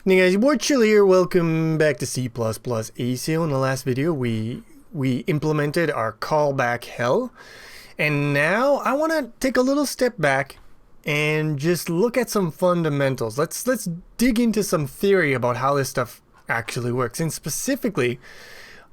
Hey guys, your boy Chili here. Welcome back to C++Asio. In the last video, we implemented our callback hell, and now I want to take a little step back and just look at some fundamentals. Let's dig into some theory about how this stuff actually works, and specifically,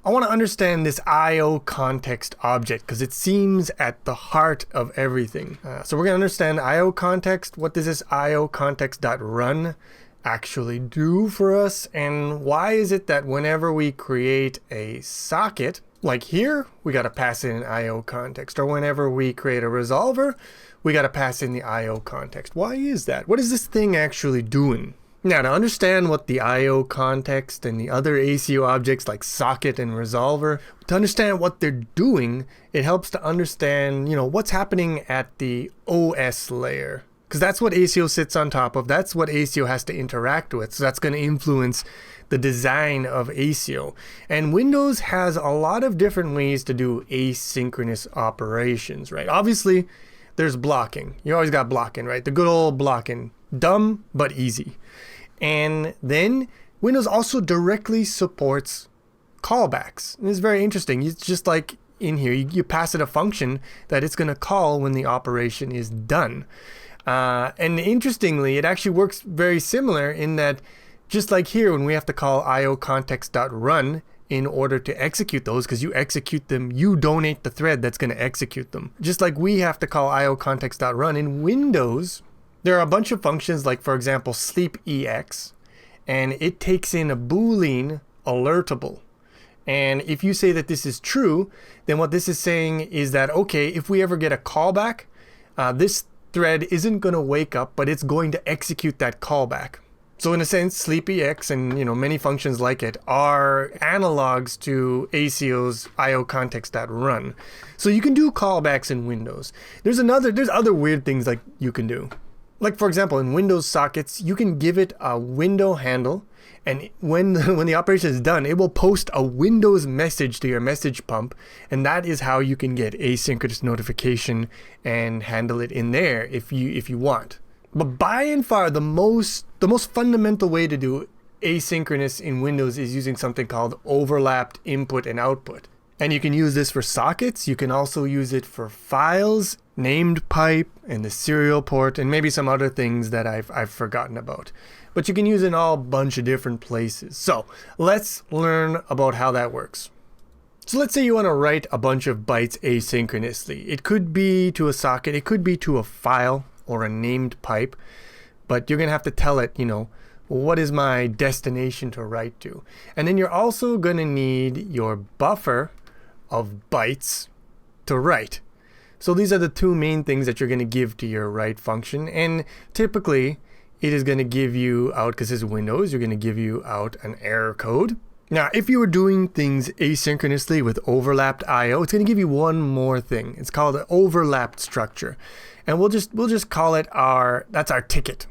I want to understand this IO context object because it seems at the heart of everything. So we're going to understand IO context. What does this IO context.run actually do for us, and why is it that whenever we create a socket, like here, we got to pass in an IO context, or whenever we create a resolver, we got to pass in the IO context? Why is that? What is this thing actually doing? Now, to understand what the IO context and the other ACO objects like socket and resolver, to understand what they're doing, it helps to understand, what's happening at the OS layer. Because that's what ACO sits on top of. That's what ACO has to interact with. So that's going to influence the design of ACO. And Windows has a lot of different ways to do asynchronous operations, right? Obviously, there's blocking. You always got blocking, right? The good old blocking. Dumb, but easy. And then Windows also directly supports callbacks. And it's very interesting. It's just like in here, you pass it a function that it's going to call when the operation is done. And interestingly, it actually works very similar in that, just like here, when we have to call iocontext.run in order to execute those, because you execute them, you donate the thread that's going to execute them. Just like we have to call iocontext.run in Windows, there are a bunch of functions like, for example, sleepex, and it takes in a Boolean alertable. And if you say that this is true, then what this is saying is that, okay, if we ever get a callback, this thread isn't going to wake up, but it's going to execute that callback. So in a sense, sleepex and many functions like it are analogs to ACO's iocontext.run. So you can do callbacks in Windows. There's other weird things like you can do. Like, for example, in Windows sockets, you can give it a window handle, and when the operation is done, it will post a Windows message to your message pump, and that is how you can get asynchronous notification and handle it in there if you want. But by and far, the most fundamental way to do asynchronous in Windows is using something called overlapped input and output. And you can use this for sockets. You can also use it for files, named pipe, and the serial port, and maybe some other things that I've forgotten about. But you can use it in all bunch of different places. So let's learn about how that works. So let's say you want to write a bunch of bytes asynchronously. It could be to a socket, it could be to a file or a named pipe, but you're going to have to tell it, what is my destination to write to? And then you're also going to need your buffer of bytes to write. So these are the two main things that you're going to give to your write function. And typically, it is going to give you out, because it's Windows, you're going to give you out an error code. Now, if you were doing things asynchronously with overlapped I/O, it's going to give you one more thing. It's called an overlapped structure. And we'll just call it that's our ticket.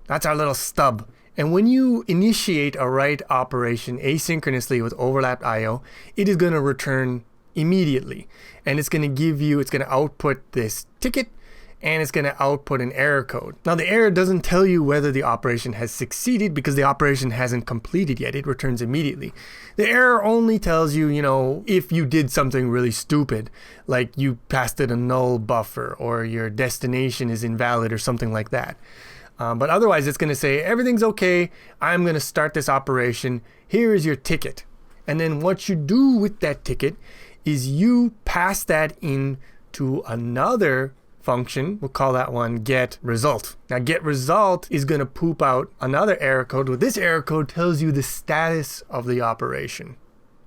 That's our little stub. And when you initiate a write operation asynchronously with overlapped I/O, it is going to return immediately. And it's going to output this ticket, and it's going to output an error code. Now, the error doesn't tell you whether the operation has succeeded because the operation hasn't completed yet. It returns immediately. The error only tells you, if you did something really stupid, like you passed it a null buffer or your destination is invalid or something like that. But otherwise, it's going to say, everything's okay. I'm going to start this operation. Here is your ticket. And then what you do with that ticket is you pass that in to another function. We'll call that one getResult. Now, getResult is going to poop out another error code. Well, this error code tells you the status of the operation.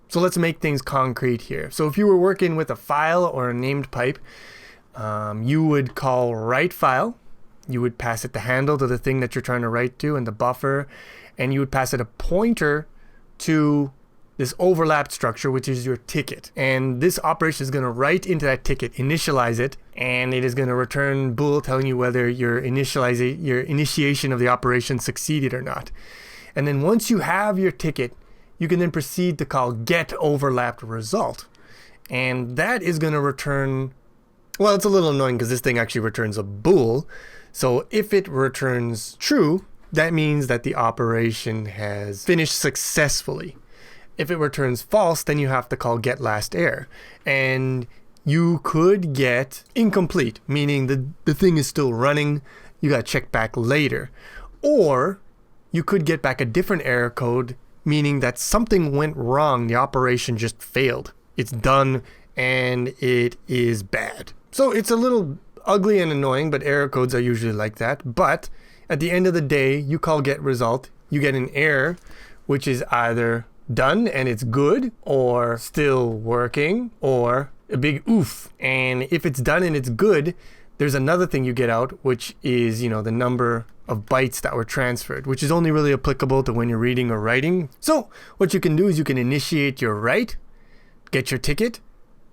So let's make things concrete here. So if you were working with a file or a named pipe, you would call writeFile. You would pass it the handle to the thing that you're trying to write to and the buffer, and you would pass it a pointer to this overlapped structure, which is your ticket. And this operation is going to write into that ticket, initialize it, and it is going to return bool telling you whether your initiation of the operation succeeded or not. And then once you have your ticket, you can then proceed to call getOverlappedResult. And that is going to return, well, it's a little annoying because this thing actually returns a bool. So if it returns true, that means that the operation has finished successfully. If it returns false, then you have to call getLastError. And you could get incomplete, meaning the thing is still running. You got to check back later. Or you could get back a different error code, meaning that something went wrong. The operation just failed. It's done and it is bad. So it's a little ugly and annoying, but error codes are usually like that. But at the end of the day, you call getResult, you get an error, which is either done and it's good, or still working, or a big oof. And if it's done and it's good, there's another thing you get out, which is, the number of bytes that were transferred, which is only really applicable to when you're reading or writing. So what you can do is you can initiate your write, get your ticket,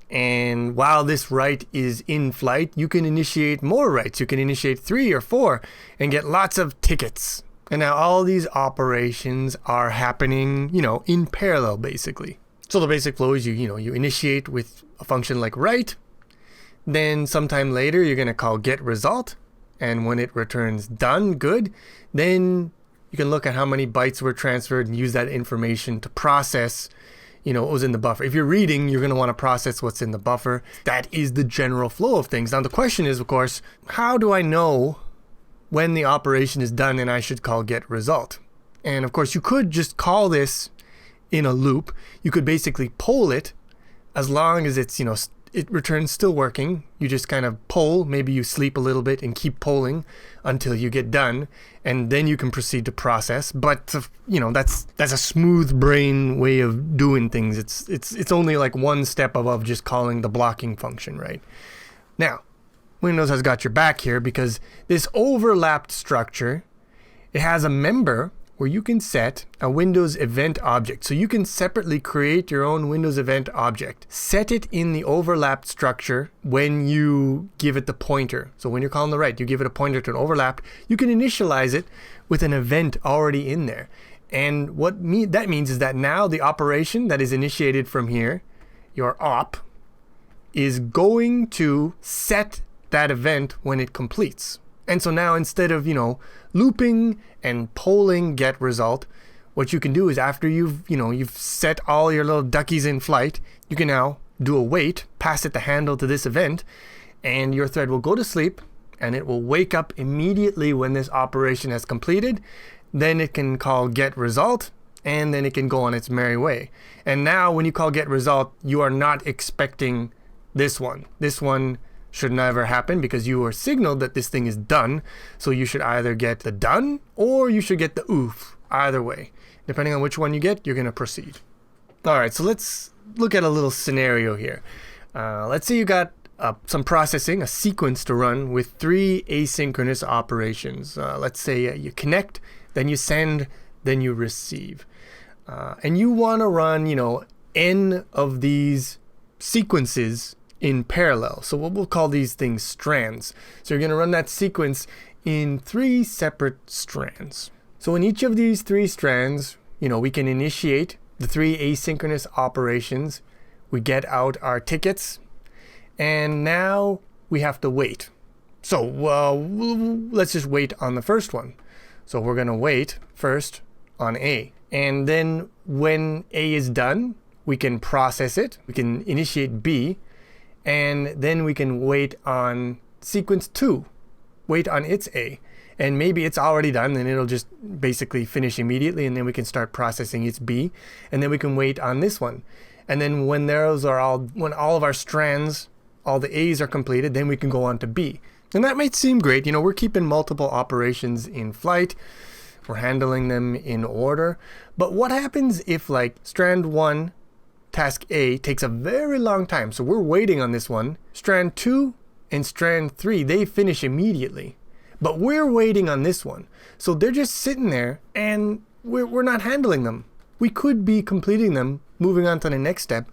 and while this write is in flight, you can initiate more writes. You can initiate 3 or 4 and get lots of tickets. And now all these operations are happening, in parallel, basically. So the basic flow is you initiate with a function like write. Then sometime later, you're going to call getResult. And when it returns done, good, then you can look at how many bytes were transferred and use that information to process what was in the buffer. If you're reading, you're going to want to process what's in the buffer. That is the general flow of things. Now, the question is, of course, how do I know when the operation is done and I should call getResult? And of course, you could just call this in a loop. You could basically poll it as long as it's, it returns still working. You just kind of poll, maybe you sleep a little bit and keep polling until you get done, and then you can proceed to process. But that's a smooth brain way of doing things. It's only like one step above just calling the blocking function, right? Now, Windows has got your back here because this overlapped structure, it has a member where you can set a Windows event object. So you can separately create your own Windows event object. Set it in the overlapped structure when you give it the pointer. So when you're calling the write, you give it a pointer to an overlapped. You can initialize it with an event already in there. And what that means is that now the operation that is initiated from here, your op, is going to set that event when it completes. And so now instead of, looping and polling getResult, what you can do is after you've set all your little duckies in flight, you can now do a wait, pass it the handle to this event, and your thread will go to sleep and it will wake up immediately when this operation has completed. Then it can call getResult and then it can go on its merry way. And now when you call getResult, you are not expecting this one. This one should never happen because you are signaled that this thing is done. So you should either get the done or you should get the oof. Either way, depending on which one you get, you're going to proceed. All right, so let's look at a little scenario here. Let's say you got some processing, a sequence to run with 3 asynchronous operations. Let's say you connect, then you send, then you receive. And you want to run, n of these sequences in parallel. So we'll call these things strands. So you're going to run that sequence in 3 separate strands. So in each of these 3 strands, we can initiate the 3 asynchronous operations. We get out our tickets, and now we have to wait. So let's just wait on the first one. So we're going to wait first on A. And then when A is done, we can process it. We can initiate B. And then we can wait on sequence 2, wait on its A. And maybe it's already done, and it'll just basically finish immediately, and then we can start processing its B. And then we can wait on this one. And then when all of our strands, all the A's are completed, then we can go on to B. And that might seem great. We're keeping multiple operations in flight. We're handling them in order. But what happens if strand 1, task A, takes a very long time? So we're waiting on this one. Strand 2 and strand 3, they finish immediately. But we're waiting on this one. So they're just sitting there and we're not handling them. We could be completing them, moving on to the next step,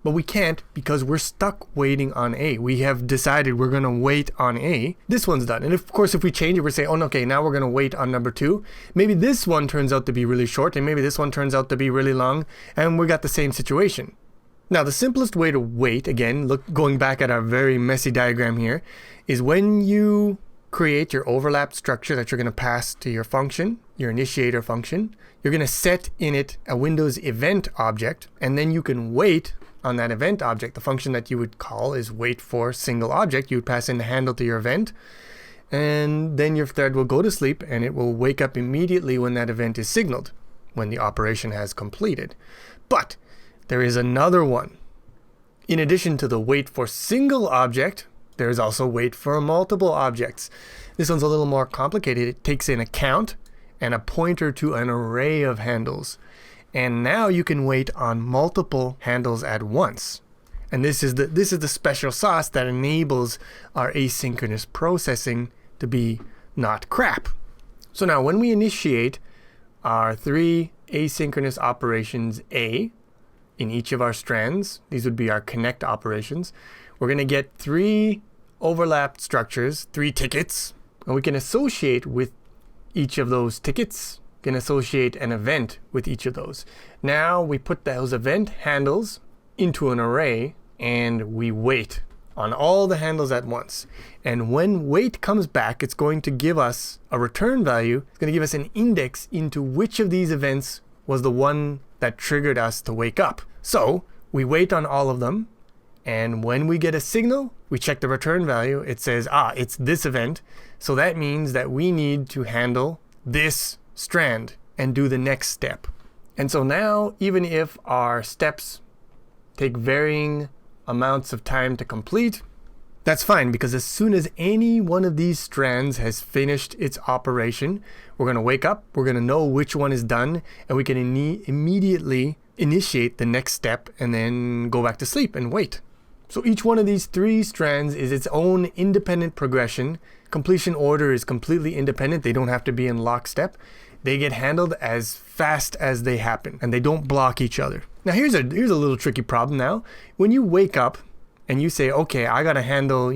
but we can't because we're stuck waiting on A. We have decided we're going to wait on A. This one's done. And of course, if we change it, we say, okay, now we're going to wait on number 2. Maybe this one turns out to be really short, and maybe this one turns out to be really long, and we got the same situation. Now, the simplest way to wait, again, going back at our very messy diagram here, is when you create your overlap structure that you're going to pass to your function, your initiator function. You're going to set in it a Windows event object, and then you can wait on that event object. The function that you would call is wait for single object. You would pass in the handle to your event, and then your thread will go to sleep and it will wake up immediately when that event is signaled, when the operation has completed. But there is another one. In addition to the wait for single object, there's also wait for multiple objects. This one's a little more complicated. It takes in a count and a pointer to an array of handles. And now you can wait on multiple handles at once. And this is the special sauce that enables our asynchronous processing to be not crap. So now when we initiate our 3 asynchronous operations A in each of our strands, these would be our connect operations, we're going to get 3 overlapped structures, 3 tickets, and we can associate with each of those tickets, can associate an event with each of those. Now we put those event handles into an array and we wait on all the handles at once. And when wait comes back, it's going to give us a return value. It's going to give us an index into which of these events was the one that triggered us to wake up. So we wait on all of them. And when we get a signal, we check the return value. It says, it's this event. So that means that we need to handle this strand and do the next step. And so now, even if our steps take varying amounts of time to complete, that's fine, because as soon as any one of these strands has finished its operation, we're going to wake up, we're going to know which one is done, and we can immediately initiate the next step and then go back to sleep and wait. So each one of these 3 strands is its own independent progression. Completion order is completely independent. They don't have to be in lockstep. They get handled as fast as they happen, and they don't block each other. Now here's a little tricky problem now. When you wake up and you say, okay, I got to handle,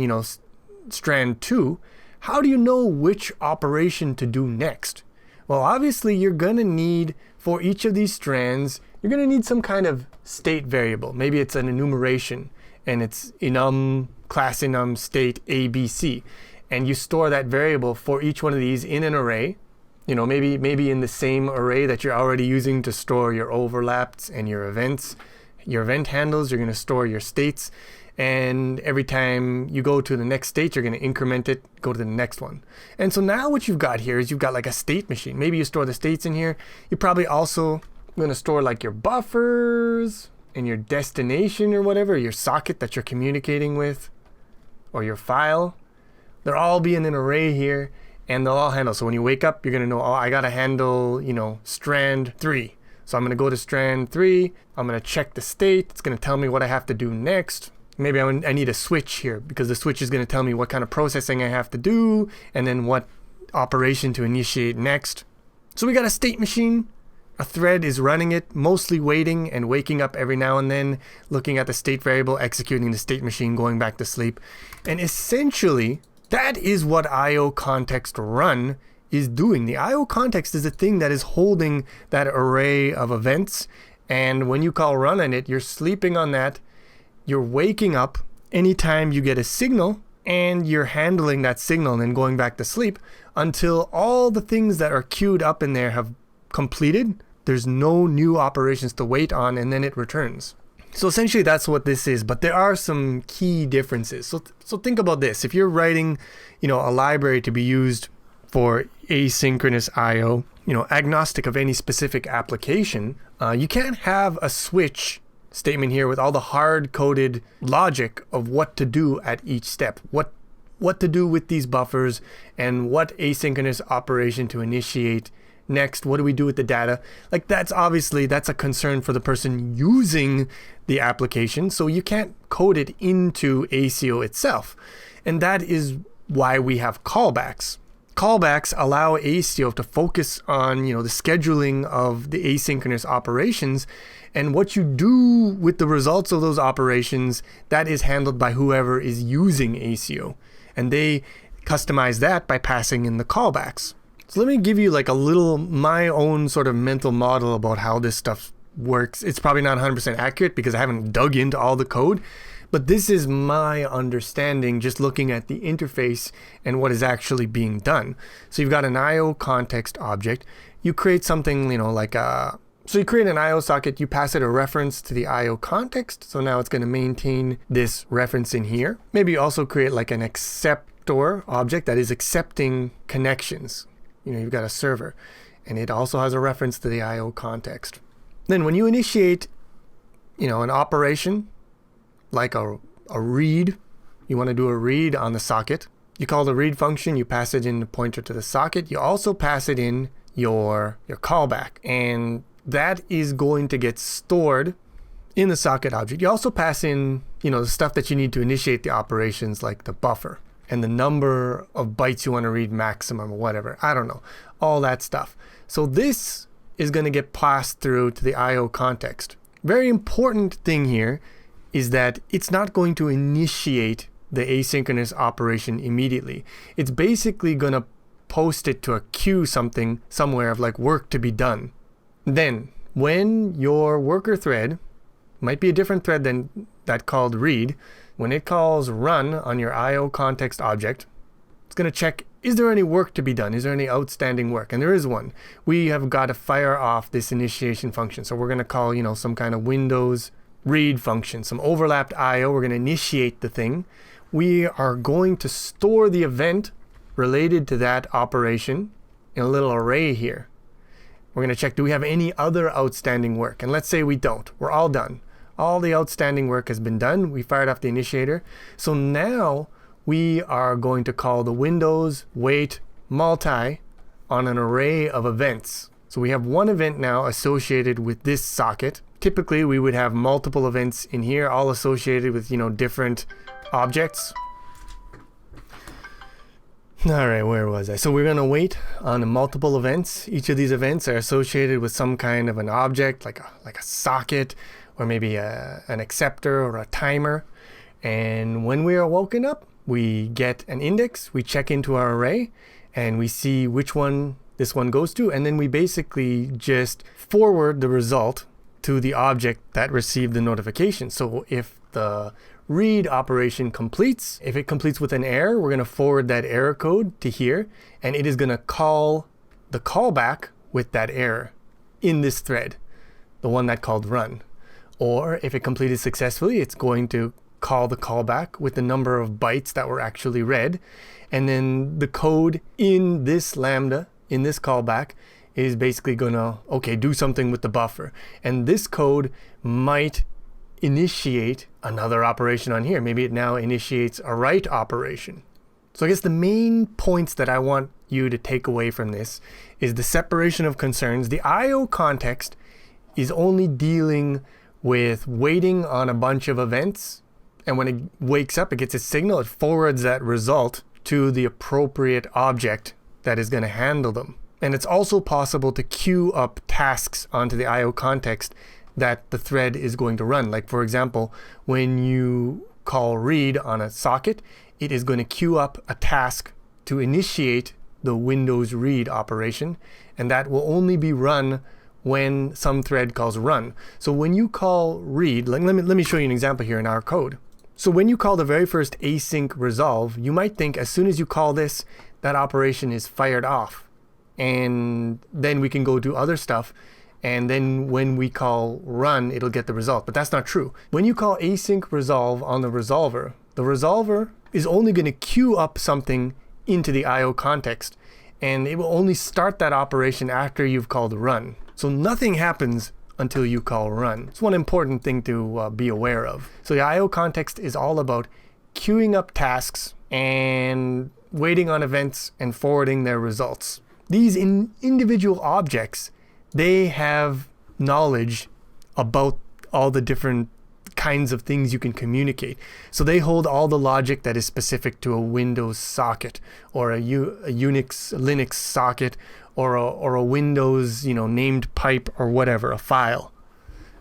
strand 2, how do you know which operation to do next? Well, obviously you're going to need, for each of these strands, you're going to need some kind of state variable. Maybe it's an enumeration, and it's enum, class enum, state ABC. And you store that variable for each one of these in an array. Maybe in the same array that you're already using to store your overlaps and your events. Your event handles, you're going to store your states. And every time you go to the next state, you're going to increment it, go to the next one. And so now what you've got here is you've got like a state machine. Maybe you store the states in here. You're probably also going to store like your buffers and your destination or whatever, your socket that you're communicating with, or your file. They'll all be in an array here, and they'll all handle. So when you wake up, you're going to know, I got to handle, strand 3. So I'm going to go to strand 3. I'm going to check the state. It's going to tell me what I have to do next. Maybe I need a switch here, because the switch is going to tell me what kind of processing I have to do, and then what operation to initiate next. So we got a state machine. A thread is running it, mostly waiting and waking up every now and then, looking at the state variable, executing the state machine, going back to sleep. And essentially, that is what IO context run is doing. The IO context is the thing that is holding that array of events. And when you call run on it, you're sleeping on that. You're waking up anytime you get a signal, and you're handling that signal and then going back to sleep until all the things that are queued up in there have completed. There's no new operations to wait on, and then it returns. So essentially that's what this is, but there are some key differences. So think about this. If you're writing, a library to be used for asynchronous IO, agnostic of any specific application, you can't have a switch statement here with all the hard-coded logic of what to do at each step, what to do with these buffers, and what asynchronous operation to initiate next. What do we do with the data? Like, that's a concern for the person using the application, so you can't code it into ASIO itself. And that is why we have callbacks. Callbacks allow ASIO to focus on, the scheduling of the asynchronous operations, and what you do with the results of those operations, that is handled by whoever is using ASIO. And they customize that by passing in the callbacks. So let me give you like my own sort of mental model about how this stuff works. It's probably not 100% accurate because I haven't dug into all the code, But this is my understanding just looking at the interface and what is actually being done. So you've got an IO context object. You create something, so you create an IO socket, you pass it a reference to the IO context. So now it's going to maintain this reference in here. Maybe you also create like an acceptor object that is accepting connections. You've got a server and it also has a reference to the IO context. Then when you initiate, an operation, like a read, you want to do a read on the socket. You call the read function, you pass it in the pointer to the socket. You also pass it in your callback, and that is going to get stored in the socket object. You also pass in, the stuff that you need to initiate the operations, like the buffer and the number of bytes you want to read maximum or whatever. I don't know, all that stuff. So this is going to get passed through to the IO context. Very important thing here is that it's not going to initiate the asynchronous operation immediately. It's basically going to post it to a queue somewhere of like work to be done. Then when your worker thread, might be a different thread than that called read, when it calls run on your IO context object, it's going to check, is there any work to be done? Is there any outstanding work? And there is one. We have got to fire off this initiation function. So we're going to call, some kind of Windows read function, some overlapped IO. We're going to initiate the thing. We are going to store the event related to that operation in a little array here. We're going to check, do we have any other outstanding work? And let's say we don't. We're all done. All the outstanding work has been done. We fired off the initiator. So now we are going to call the Windows wait multi on an array of events. So we have one event now associated with this socket. Typically, we would have multiple events in here, all associated with, different objects. All right, where was I? So we're going to wait on multiple events. Each of these events are associated with some kind of an object, like a socket, or maybe an acceptor or a timer. And when we are woken up, we get an index, we check into our array, and we see which one this one goes to. And then we basically just forward the result to the object that received the notification. So if the read operation completes, if it completes with an error, we're going to forward that error code to here, and it is going to call the callback with that error in this thread, the one that called run. Or if it completed successfully, it's going to call the callback with the number of bytes that were actually read. And then the code in this lambda, in this callback, is basically going to, do something with the buffer. And this code might initiate another operation on here. Maybe it now initiates a write operation. So I guess the main points that I want you to take away from this is the separation of concerns. The IO context is only dealing with waiting on a bunch of events. And when it wakes up, it gets a signal, it forwards that result to the appropriate object that is going to handle them. And it's also possible to queue up tasks onto the IO context that the thread is going to run. Like, for example, when you call read on a socket, it is going to queue up a task to initiate the Windows read operation, and that will only be run when some thread calls run. So when you call read, let me show you an example here in our code. So when you call the very first async resolve, you might think as soon as you call this, that operation is fired off. And then we can go do other stuff. And then when we call run, it'll get the result. But that's not true. When you call async resolve on the resolver is only going to queue up something into the IO context. And it will only start that operation after you've called run. So nothing happens until you call run. It's one important thing to be aware of. So the IO context is all about queuing up tasks and waiting on events and forwarding their results. These individual objects, they have knowledge about all the different kinds of things you can communicate. So they hold all the logic that is specific to a Windows socket or a Unix, Linux socket or a Windows, named pipe or whatever, a file.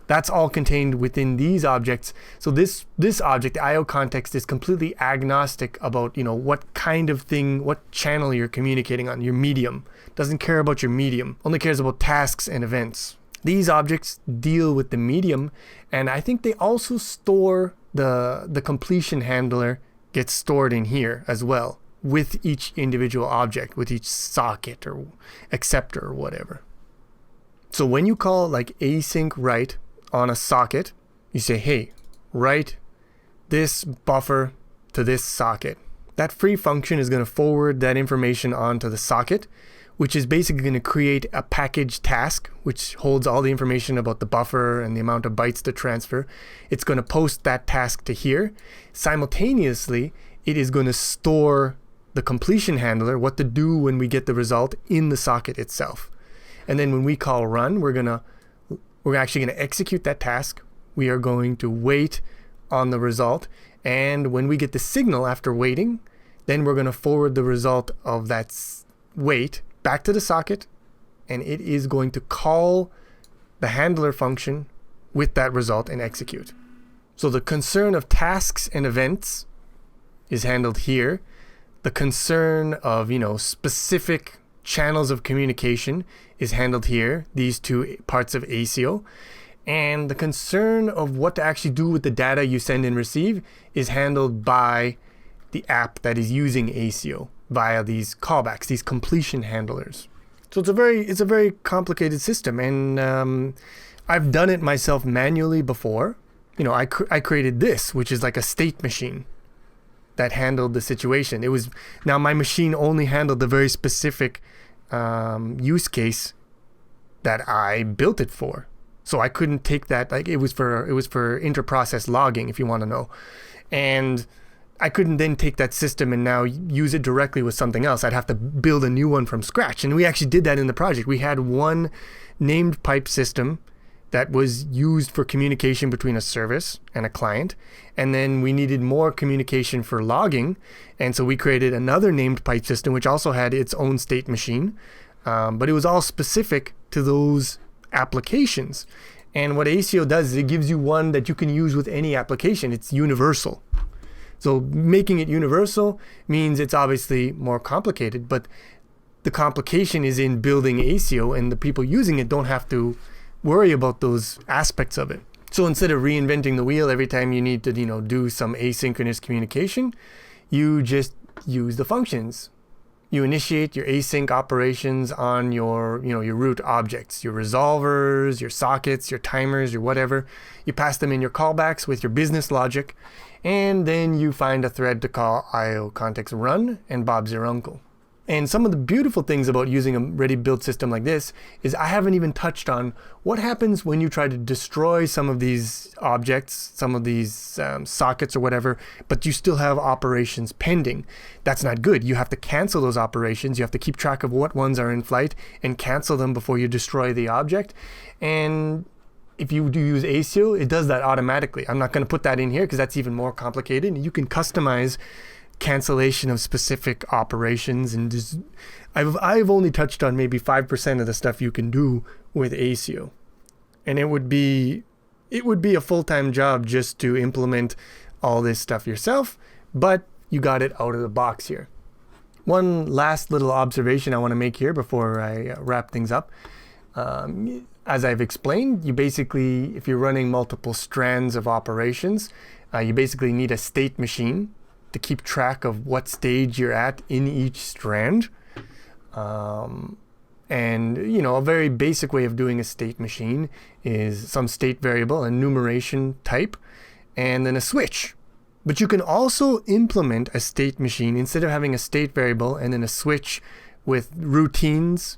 That's all contained within these objects. So this object, the IO context, is completely agnostic about, what kind of thing, what channel you're communicating on, your medium. Doesn't care about your medium, only cares about tasks and events. These objects deal with the medium, and I think they also store the completion handler gets stored in here as well, with each individual object, with each socket or acceptor or whatever. So when you call like async write on a socket, you say, hey, write this buffer to this socket. That free function is going to forward that information onto the socket, which is basically going to create a package task, which holds all the information about the buffer and the amount of bytes to transfer. It's going to post that task to here. Simultaneously, it is going to store the completion handler, what to do when we get the result, in the socket itself. And then when we call run, we're actually going to execute that task. We are going to wait on the result. And when we get the signal after waiting, then we're going to forward the result of that wait back to the socket, and it is going to call the handler function with that result and execute. So the concern of tasks and events is handled here. The concern of, specific channels of communication is handled here, these two parts of Asio. And the concern of what to actually do with the data you send and receive is handled by the app that is using Asio via these callbacks, these completion handlers. So it's a very complicated system, and I've done it myself manually before. I created this, which is like a state machine that handled the situation. Now my machine only handled the very specific use case that I built it for. So I couldn't take that, like it was for inter-process logging, if you want to know. And I couldn't then take that system and now use it directly with something else. I'd have to build a new one from scratch. And we actually did that in the project. We had one named pipe system that was used for communication between a service and a client. And then we needed more communication for logging. And so we created another named pipe system, which also had its own state machine. But it was all specific to those applications. And what Asio does is it gives you one that you can use with any application. It's universal. So making it universal means it's obviously more complicated, but the complication is in building Asio, and the people using it don't have to worry about those aspects of it. So instead of reinventing the wheel every time you need to, do some asynchronous communication, you just use the functions. You initiate your async operations on your root objects, your resolvers, your sockets, your timers, your whatever. You pass them in your callbacks with your business logic, and then you find a thread to call IO context run, and Bob's your uncle. And some of the beautiful things about using a ready-built system like this is I haven't even touched on what happens when you try to destroy some of these objects, some of these sockets or whatever, but you still have operations pending. That's not good. You have to cancel those operations. You have to keep track of what ones are in flight and cancel them before you destroy the object. And if you do use Asio, it does that automatically. I'm not going to put that in here because that's even more complicated. You can customize cancellation of specific operations, and just, I've only touched on maybe 5% of the stuff you can do with Asio, and it would be a full-time job just to implement all this stuff yourself, but you got it out of the box here. One last little observation I want to make here before I wrap things up. As I've explained, you basically, if you're running multiple strands of operations, you basically need a state machine to keep track of what stage you're at in each strand. And a very basic way of doing a state machine is some state variable, a numeration type, and then a switch. But you can also implement a state machine instead of having a state variable and then a switch with routines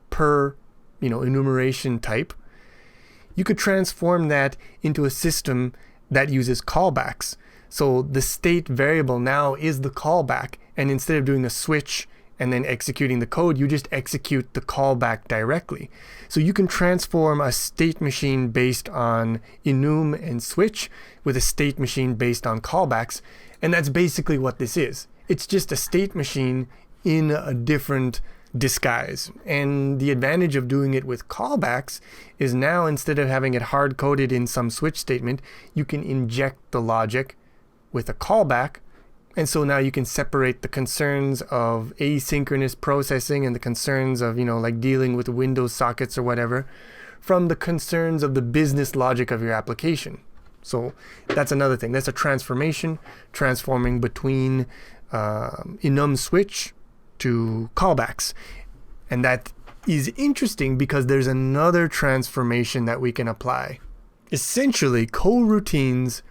per enumeration type. You could transform that into a system that uses callbacks. So the state variable now is the callback, and instead of doing a switch and then executing the code, you just execute the callback directly. So you can transform a state machine based on enum and switch with a state machine based on callbacks, and that's basically what this is. It's just a state machine in a different disguise. And the advantage of doing it with callbacks is now, instead of having it hard-coded in some switch statement, you can inject the logic with a callback. And so now you can separate the concerns of asynchronous processing and the concerns of, like dealing with Windows sockets or whatever, from the concerns of the business logic of your application. So that's another thing. That's a transformation, transforming between enum switch to callbacks. And that is interesting because there's another transformation that we can apply. Essentially, coroutines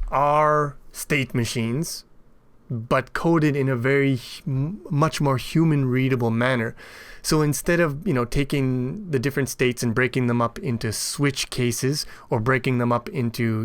are state machines, but coded in a very much more human readable manner. So instead of, taking the different states and breaking them up into switch cases or breaking them up into,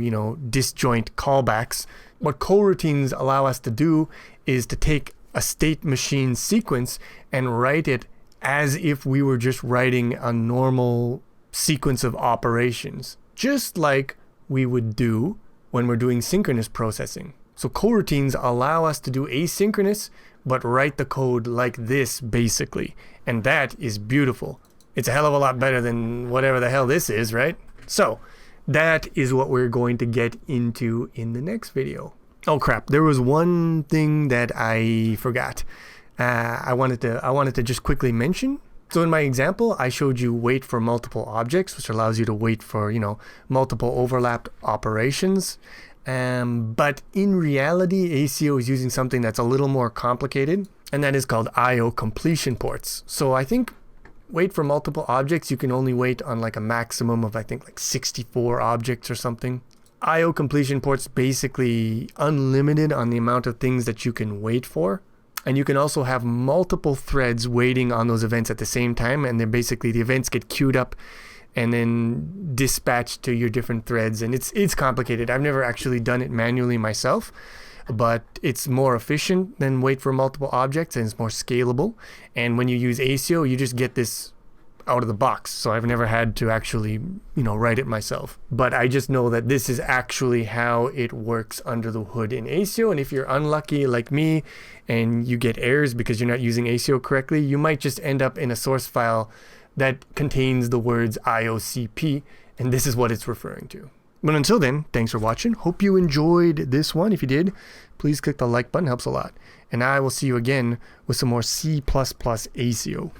disjoint callbacks, what coroutines allow us to do is to take a state machine sequence and write it as if we were just writing a normal sequence of operations, just like we would do when we're doing synchronous processing. So coroutines allow us to do asynchronous, but write the code like this, basically. And that is beautiful. It's a hell of a lot better than whatever the hell this is, right? So that is what we're going to get into in the next video. Oh crap, there was one thing that I forgot. I wanted to just quickly mention. So in my example, I showed you wait for multiple objects, which allows you to wait for, multiple overlapped operations. But in reality, Asio is using something that's a little more complicated, and that is called IO completion ports. So I think wait for multiple objects, you can only wait on like a maximum of, I think, like 64 objects or something. IO completion ports basically unlimited on the amount of things that you can wait for. And you can also have multiple threads waiting on those events at the same time, and then basically the events get queued up and then dispatched to your different threads. And it's complicated. I've never actually done it manually myself, but it's more efficient than wait for multiple objects, and it's more scalable. And when you use Asio, you just get this out of the box. So I've never had to actually, write it myself. But I just know that this is actually how it works under the hood in Asio. And if you're unlucky like me and you get errors because you're not using Asio correctly, you might just end up in a source file that contains the words IOCP, and this is what it's referring to. But until then, thanks for watching. Hope you enjoyed this one. If you did, please click the like button, helps a lot. And I will see you again with some more C++ Asio.